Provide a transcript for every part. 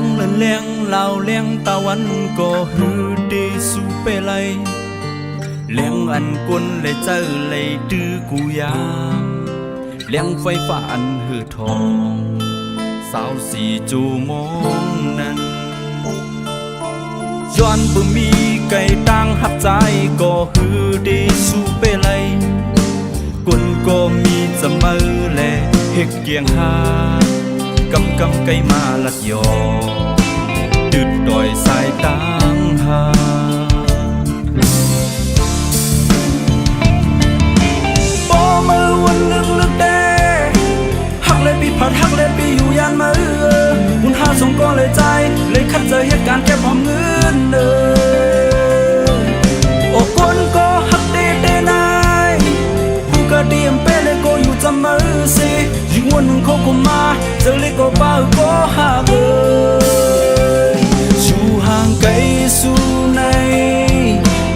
งเล่นเลี้ยงเหล่าเลี้ยงตะวันก็ฮือดีสู้ไปเลยเลี้ยงอันกุนเลยเจอเลยดื้อกูยามเลี้ยงไฟฟ้าอันหือทองสาวสีจูมองนั้นย้อนบ่มีไก่ตั้งหักใจก็ฮือดีสู้ไปเลยกุนก็มีจะมือแลเฮกเกียงหากำไก่มาลัดยอดึดดอยสายตั้งหาบ่มือวันลึกแดหักเลยปีผัดหักเลยปีอยู่ยานมือบุญหาสงก็เลยใจเลยคัดเจอเหตุการณ์แค่พร้อมเงินโอ้คนก็หักเด้นายผู้ก็ดีมเป้เลยก็อยู่จำมือสิยิ่งวันหนึ่งเขาก็มาเจอเลยก็บ้าก็หักชูห่างไกลสู่ใน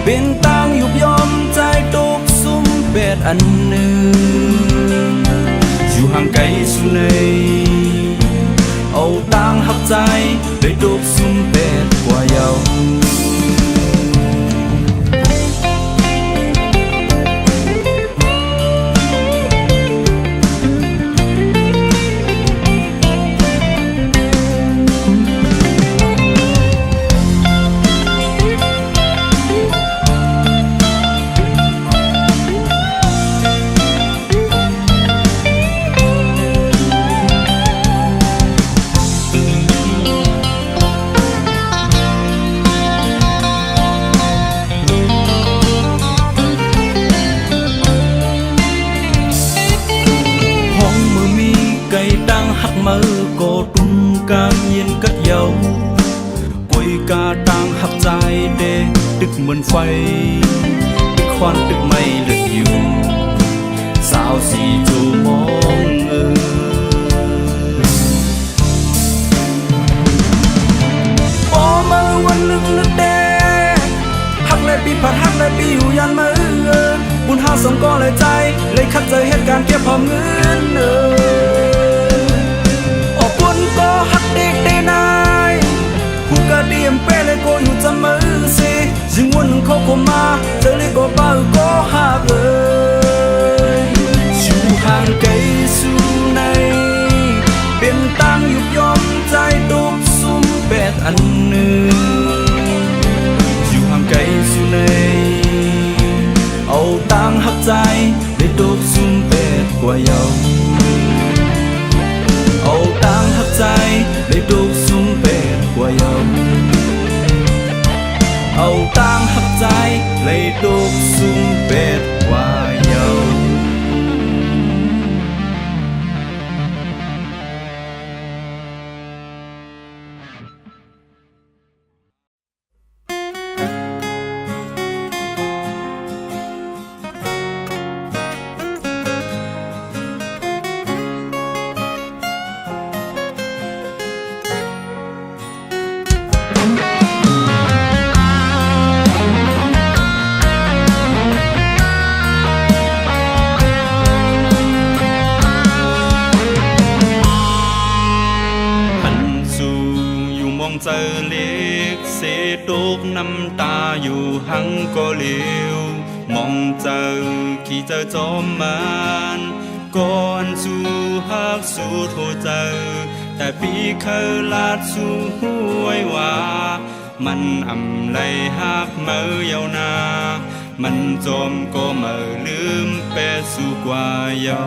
เป็นต่างยุบยอมใจตกซุ่มเป็ดอันหนึ่งอยู่ห่างไกลสู่ในเอาต่างหักใจได้ตกซุ่มเป็ดกว่าเยามือก็ตุ้มกามเย็นกัดเยากุยกาต่างหักใจเด็กตึกเหมือนไฟตึกควันตึกไม่เลือดอยู่สาวสีจูมองบ่มือวันลึกแดหักเลยปีผัดหักเลยปีอยู่ยันมือบุญหาสงก็เลยใจเลยคัดเจอเหตุการณ์แค่พร้อมเงินก็หักเด็กได้นายผู้ก็ดีมเป้เลยก็อยู่จำมือสิยิ่งวันหนึ่งเขาก็มาเจอเลยก็บ้าก็หักเลยอยู่ห่างไกลสู่ในเป็นต่างยุบยอมใจตกซุ่มเป็ดอันหนึ่งอยู่ห่างไกลสู่ในเอาต่างหักใจได้ตกซุ่มเป็ดกว่าเยาเอาต่างหักใจได้ตกซุ่มเป็ดกว่าเยาเอาต่างหักใจได้ตกซุ่มเป็ดกว่าเยาเจอเล็กเสตกน้ำตาอยู่หังก็เลี้ยวมองเจอขี่เจอจอมมันก่อนสู่หักสู่โทเจอแต่ปีเคยลาดสู่ห้วยว่ามันอำไลหักเมื่อยาวนามันจมก็เมื่อลืมแปดสู่กว่าเยา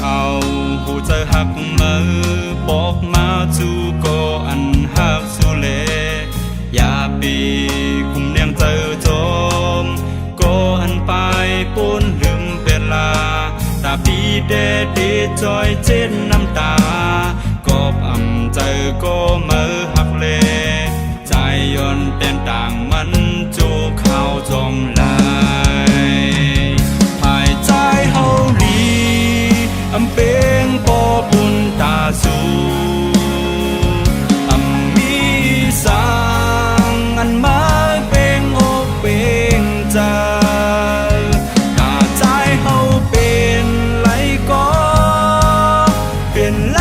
เอาผู้เจอหักมือบอกมาจูก็อันหักสุเลอย่าปีกุมเนียงเจอจมก็อันไปปนลืมเวลาตาปีเดจอยเจ็ดน้ำตากอบอ่ำเจอก็มือหักเลใจย้อนเต้นต่างมันจูเข้าจองลายภายใจเฮาอำเป็นปอบุญตาสูอำมีสังอันมาเป็นอกเป็นใจตาใจเฮาเป็นไหลก็เป็นไหล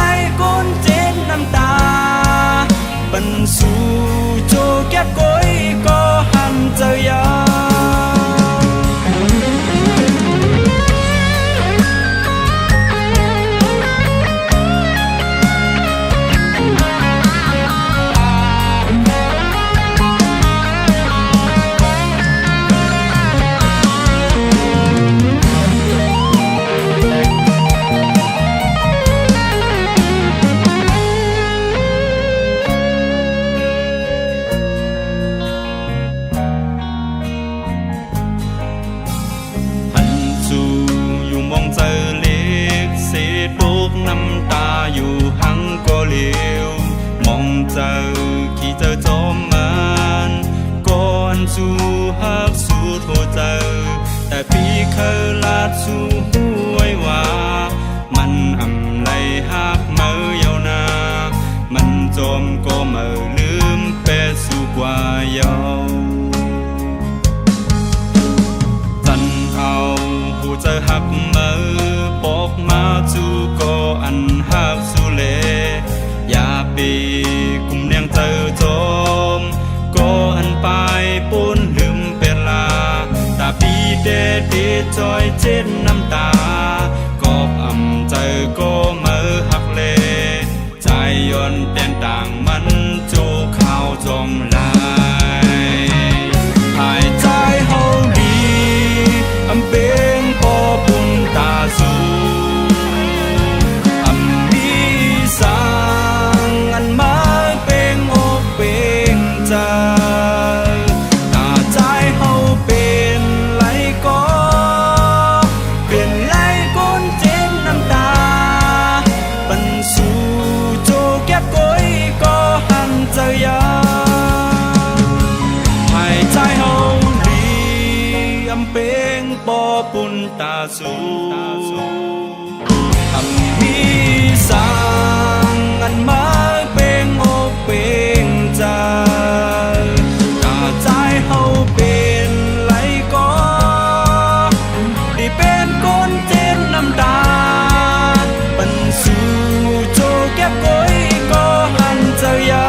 เจอขี่เจอจอมมันก่อนสู่ฮักสู่โทเจอแต่ปีเคยลาดสู่ห้วยว่ามันอำไลฮักเมื่อยาวนามันจอมก็เมื่อลืมเปสู่กว่าเยาจันเอาหูเจอหักเมื่อปอกมาจู่ก็อันฮักสู่เลอย่าปีกุมเนียงเจอจอมก็อันไปปนลืมเปลาตาปีเดเดจอยเจ็ดน้ำตากอบอำเจอก็เมื่อหักเลใจย้อนเต้นต่างมันจูข้าวจอมลายหายใจเฮาดีอำเป็นปอบุญตาสูอำมีสางอันมาเป็นอกเป็นใจตาใจเฮาเป็นไหลก็เป็นไหลก้นเจ็บน้ำตาปันสู่โจแก็บก้อยก็หันเจอยาหายใจเฮาดีอำเป็นปอปุ่นตาสูอำมีสางอันมาเป็นอกเป็นใจตาใจเฮาเป็นไหลก็ได้เป็นก้นเจ็บน้ำตาปันสู่โจแก็บก้อยก็หันเจอยา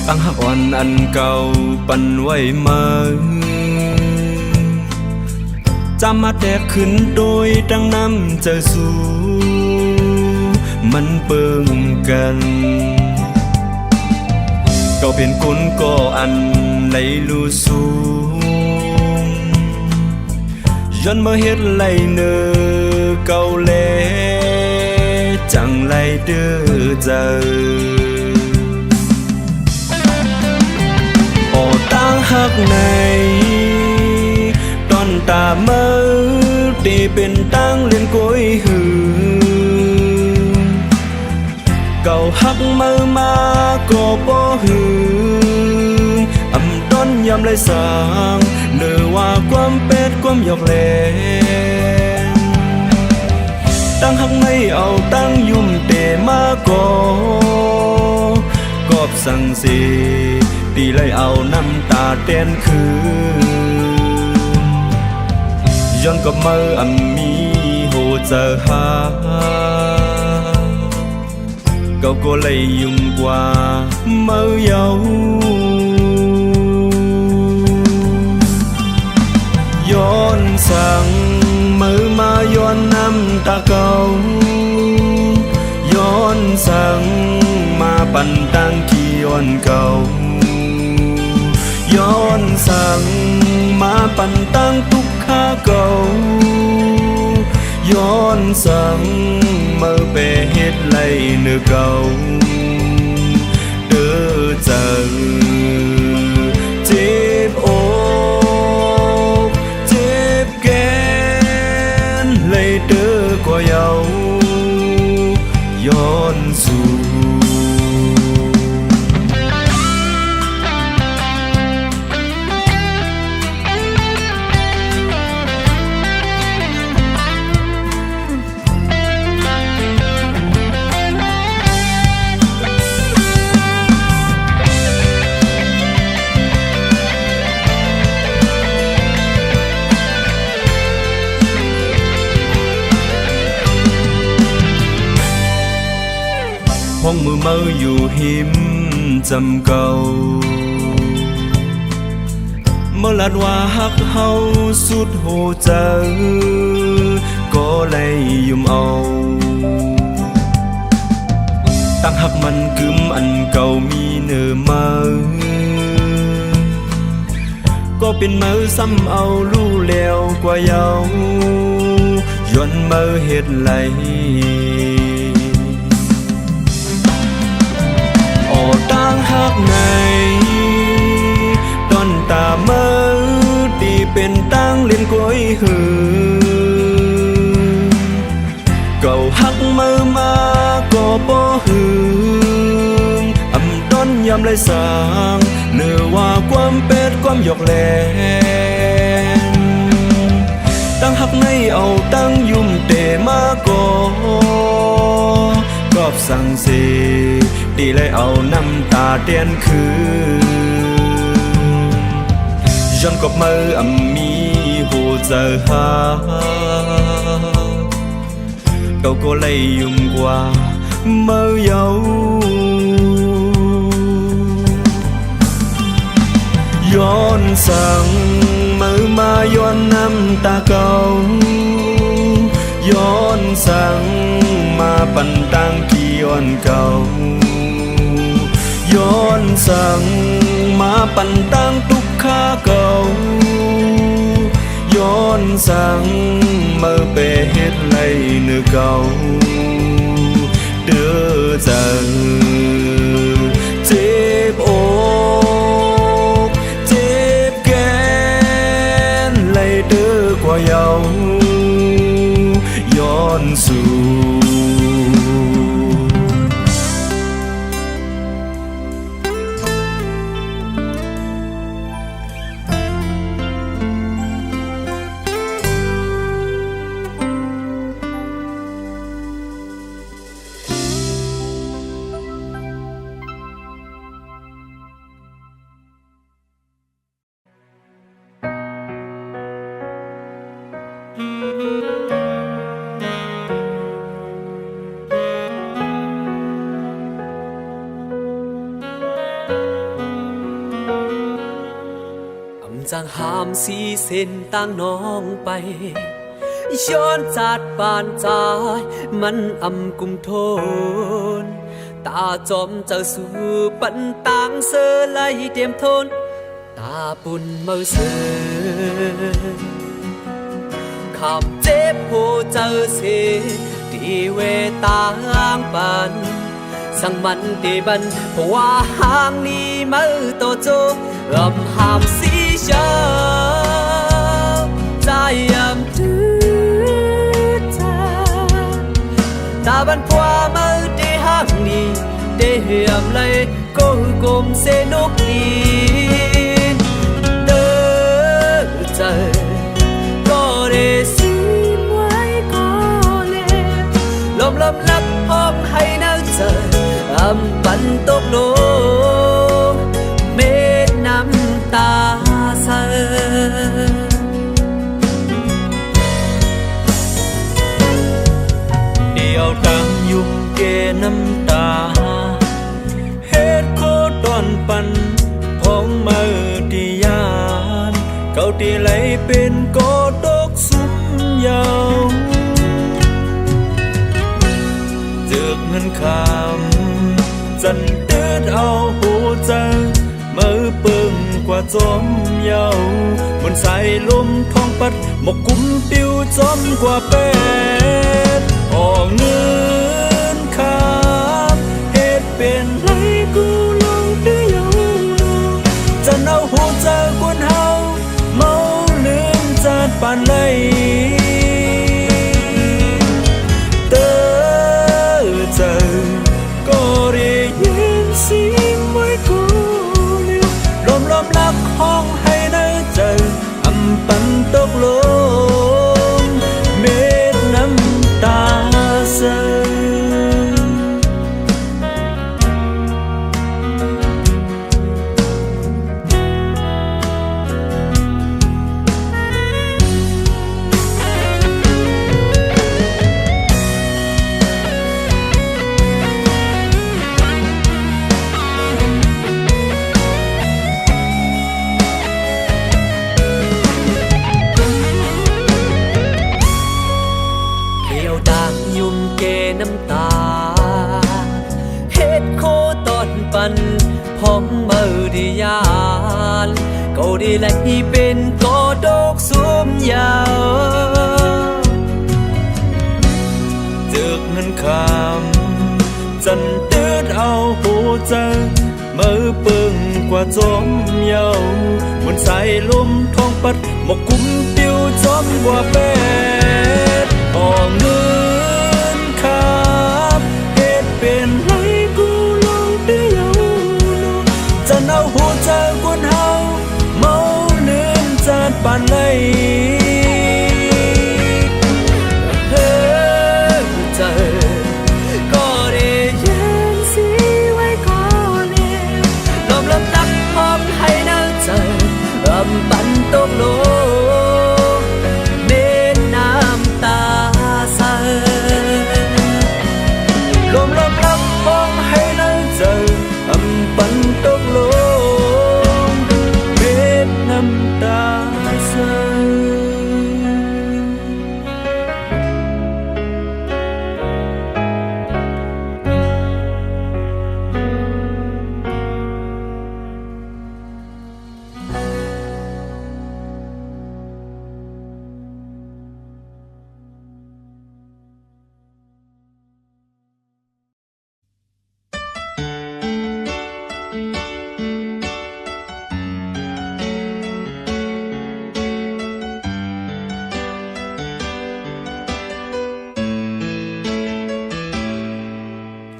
ตั้งหักอ่อนอันเก่าปันไว้มาจำมาแตกขึ้นโดยดังน้ำเจอสู่มันเปิงกันก็เป็นคนก็อันไหลลูสูงย้อนมาเฮ็ดไหลเนอเก่าแลจังไหลเด้อเจอโอ้ตั้งหักในตอนตาเมื่อได้เป็นตั้งเลียนก้อยหือเก่าหักเมื่อมาก็บ่หืออำต้นยำไรสางเนื้อว่าความเป็ดความหยอกแหลงตั้งหักไม่เอาตั้งยุ่มเตมาก็กอบสั่งสีตีเลยเอาน้ำตาเต้นคืนย้อนกับมืออำมีโหเจอหาเก่าก็เลยยุ่งกว่ามือเยาย้อนสั่งมือมาย้อนน้ำตาเก่าย้อนสั่งมาปั่นตั้งที่ย้อนเก่าย้อนสั่งมาปั่นตั้งทุกข้าเก่าย้อนสั่งเมื่อไปเฮ็ดไรเนื้อเก่าเด้อเจอเจ็บอกเจ็บแก่นเลยเด้อกว่าเยาย้อนสู่ ห้องมือเมาอยู่หิมจำเก่าเมื่อลัดว่าฮักเฮาสุดโหเจอก็เลยยุ่มเอาตั้งหักมันกึมอันเก่ามีเนื้อมาก็เป็นมือซ้ำเอาลู่แล้วกว่าเยาย้อนมือเฮ็ดไหลออตั้งหักไงตอนตามือตีเป็นตั้งเล่นกล้วยหือเก่าหักมือมาก็บ่หืออำต้นยำไรสางเนื้อว่าความเป็ดความหยอกแหลงตั้งหักในเอาตั้งยุ่มเตมาก่อกอบสั่งเสตีเลยเอาน้ำตาเตียนคืนย้อนกับมืออำมีหูเจอหาเก่าก็เลยยุ่มกว่ามือเยาย้อนสั่งมือมาย้อนน้ำตาเก่าย้อนสั่งมาปั่นตั้งกี่ย้อนเก่าย้อนสั่งมาปั่นตั้งทุกข้าเก่าย้อนสั่งมือเปเฮ็ดไรเนื้อเก่าเด้อเจอเจ็บอกเจ็บแก่นไหลเด้อกว่าเยาย้อนสู่จางหามสีเส้นต่างน้องไปย้อนจัดปานจายมันอำกุมโทนตาจอมเจ้าสู่ปันต่างเสอไล่เตรียมทนตาปุ่นเมื่อเสอคำเจ็บโหเจอเสตีเวตางปันสั่งมันตีบันเพราะว่าห่างนี้มือโตโจหามสีเช้าใจยำจืดจางตาบันพัวมือได้ห่างนี้ได้เหี่ยมเลยก็กลมเสนกลีเดินเจอก็ได้สิ้นไว้ก็เลยลมลับห้องให้น่าเจอปันตกลงเม็ดน้ำตาเสอเดียวตั้งยุ่มเกน้ำตาเฮ็ดโคตอนปันพองมือที่ยานเก่าที่ไหลเป็นโกตกสุ่มยาวเจือกเงินคำจันเตืดเอาหูเจอมือปึงกว่าจอมเยาบนสายลมท้องปัดหมกกุ้มปิวจอมกว่าเป็ดออกเงินคำเฮ็ดเป็นไรกูลองตื้อเยาจะเอาหูเจอกวนเฮาเมาลืมจัดปานไหลเตอเจอก็ได้ยินเสียงไว้กูลมลักห้องให้น่าเจออำปันตกลงเม็ดน้ำตาเสอ มมือที่ยานก็ดีและเป็นก็ดอกสูมยาวเจือกเงินคำจันตืดเอาหูเจอมือปึงกว่าจอมเยาบนสายลมท้องปัดหมกกุ้มปิวจอมกว่าเป็ดออกเงินคำเหตุเป็นไรกูลองเดียวจันเอาหูเจอกวนเฮาเมาเนื้อจัดปานไหลปันตกลงเม็ดน้ำตาใสลมลับมองให้นั่งเจอปันตกลงเม็ดน้ำตาใส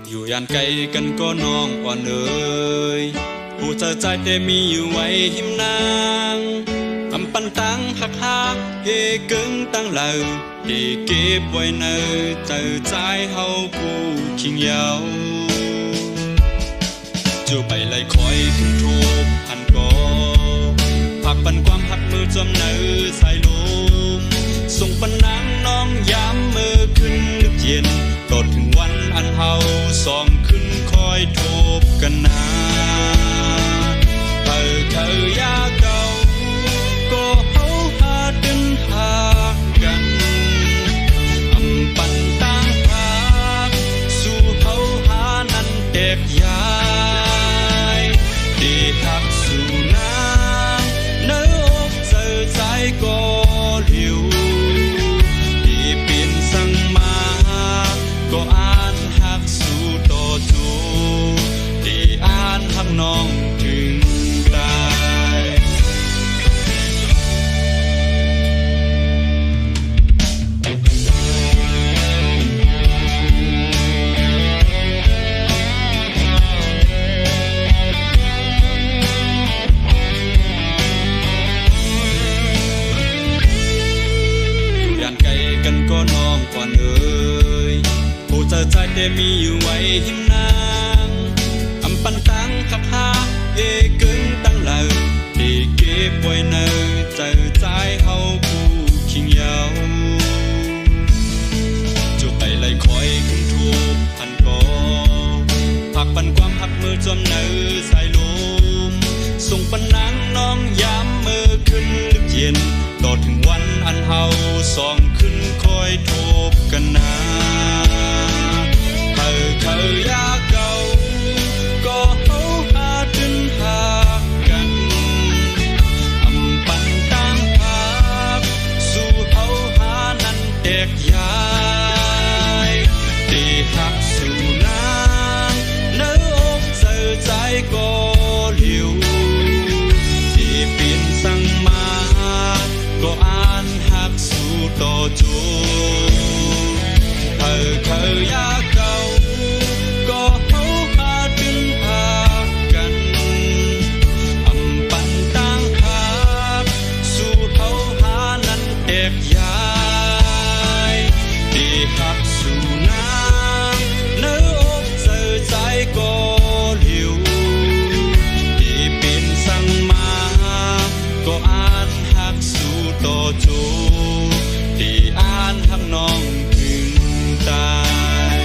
อยู่ยานไกลกันก็น้องอ่อนเอ๋ยผู้เธอใจแต่มีอยู่ไว้หิมนางอำปันตังหักหักเฮกึ่งตั้งเหล่าเฮเก็บไว้ในเจอใจเฮากูคิงยาวจูไปไล่คอยขึ้นทูบพันก่อผักปันความหักมือจมในสายลมส่งปันนางน้องย้ำมือขึ้นนึกเย็นตดถึงวันอันเฮาซ้อมขึ้นคอยทบกันนาเธอยาเก่าก็เฮาหาดึงหากันอำปันต่างหากสู่เฮาหานั้นแตกยายดีหักสู่นางเนื้ออกเจอใจก็เหลียวดีเปลี่ยนสั่งมาก็อ่านหักสู่ต่อจูดีอ่านหักน้องถึงตายอยู่ยานไกลกันก็น้องก่อนเอ๋ยผู้เจอใจแต่มีอยู่ไว้หิมนางอำปันตังหักหักเอกึ่งตั้งเหล่าเฮเก็บไว้ในเจอใจเฮาผู้คิงยาวจูไปไล่คอยขึ้นทูบพันก่อผักปันความหักมือจมในสายลมส่งปันนางน้องย้ำมือขึ้นลึกเย็นต่อถึงวันอันเฮาซ้อมขึ้นคอยทบกันนาเธอยาเก่าก็เฮาหาดึงหากันอำปันต่างหากสู่เฮาหานั้นแตกยายดีหักสู่นางเนื้ออกเจอใจก็เหลียวดีเปลี่ยนสั่งมาก็อ่านหักสู่ต่อจูเธอยาเก่าก็เฮาหาดึงหากันอำปันต่างหากสู่เฮาหานั้นแตกยายดีหักสู่นางเนื้ออกเจอใจก็เหลียวดีเปลี่ยนสั่งมาก็อ่านหักสู่ต่อจูดีอ่านหักน้องถึงตาย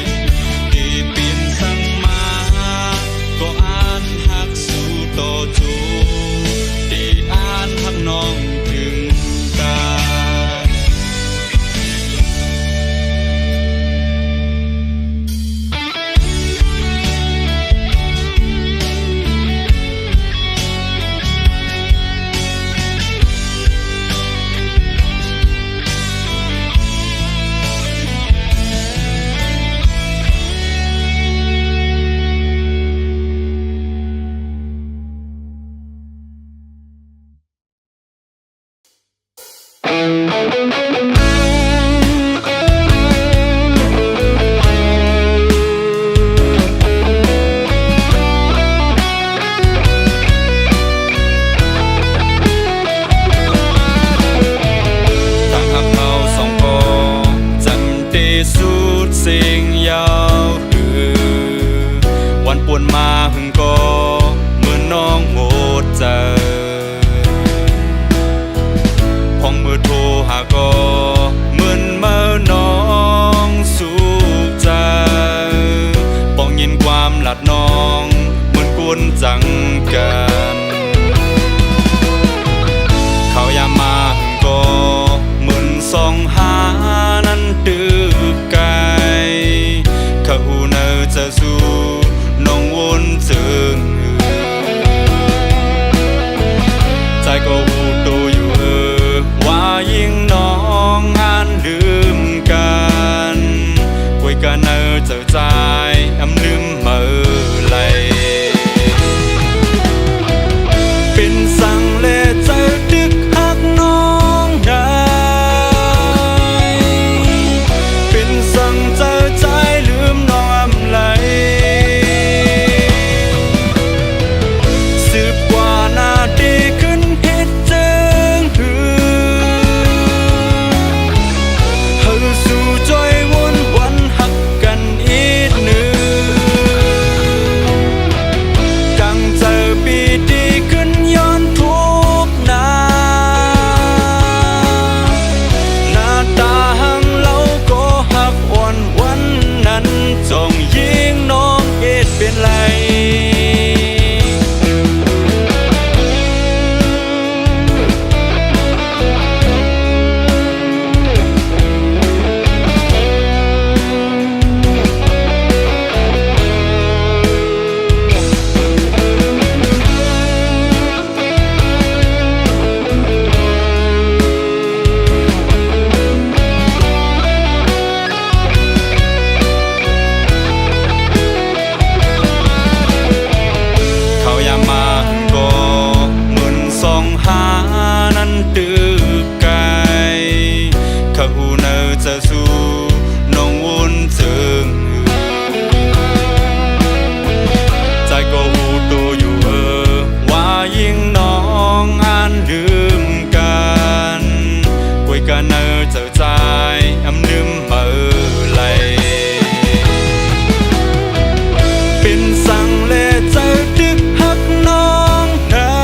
เป็นสั่งเลเจอดึกหักน้องได้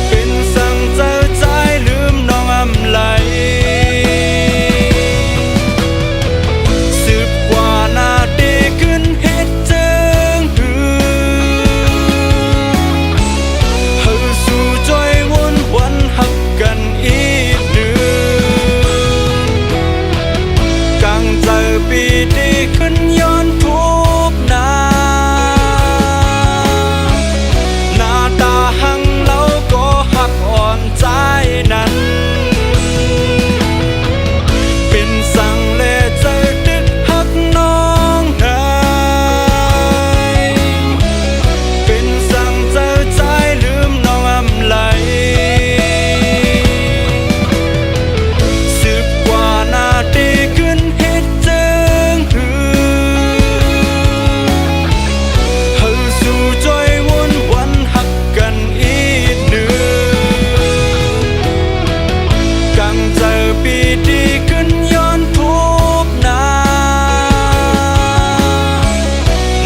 เป็นสั่งเจอใจลืมน้องอำไหลสืบกว่าหน้าดีขึ้นเฮ็ดเจิงเฮาสู่จอยวนวันหักกันอีกเดือกางเจอปีดีขึ้นย้อนทุกหน้าหน้าตาหังเราก็หักอ่อนใจนั้นเป็นสั่งเลเจอดึกหักน้องได้เป็นสั่งเจอใจลืมน้องอำไหลสืบกว่าหน้าดีขึ้นเฮ็ดเจิงเฮาสู่จอยวนวันหักกันอีกเดือกางเจอปีดีขึ้นย้อนทุกหน้า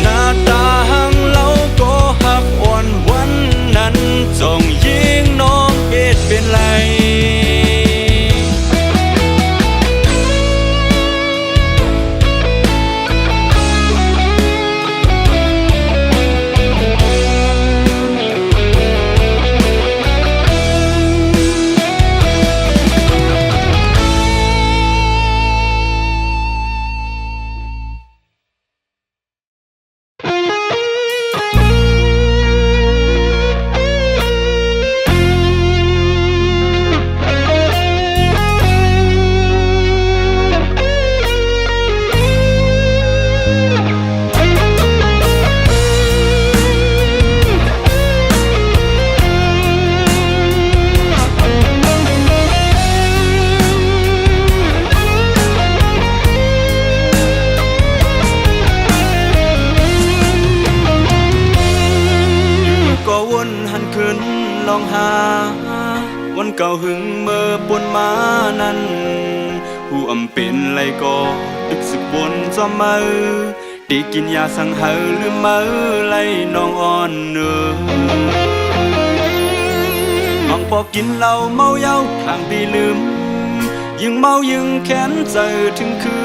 หน้าตาหังเราก็หักอ่อนวันนั้นจงยิงน้องเฮ็ดเป็นไรก็วนหันขึ้นลองหาวันเก่าหึงเมื่อปนมานั้นผู้อำเป็นไรก็ดึกสึกบนจอมมือได้กินยาสังหารหรือมือไล่น้องอ่อนเนื้อน้องพอกินเหล้าเมาเย้าทางตีลืมยิ่งเมายิ่งแค้นใจถึงคื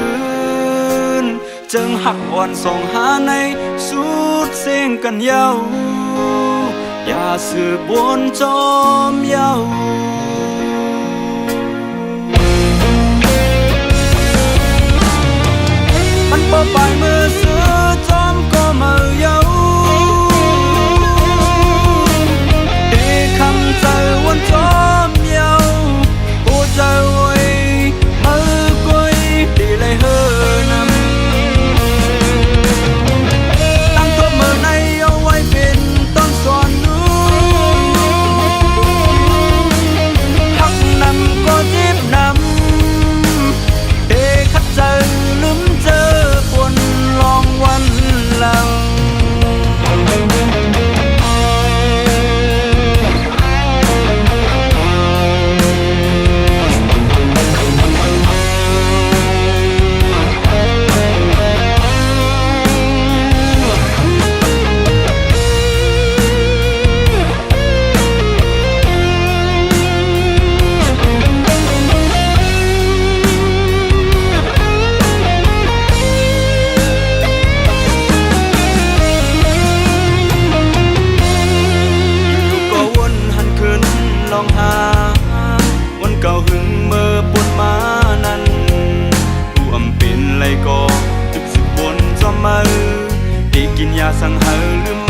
นจึงหักอ่อนส่องหาในสุดเสียงกันเย้าอย่าสืบบนจอมเย้ามันพอไปเมื่อเสือจอมก็มาเย้าดีคำใจวันจอมเย้าโอ้ใจไว้มือกวยดีเลยเฮอนำตั้งตัวเมื่อในเอาไว้เป็นต้นสอนก็จีบนำเดคัดเจอลืมเจอปนลองวันหลังลองหาวันเก่าหึงเมื่อปนมานั้นผู้อำเป็นไรก็ดึกสึกบนจอมมือได้กินยาสังหารหรือ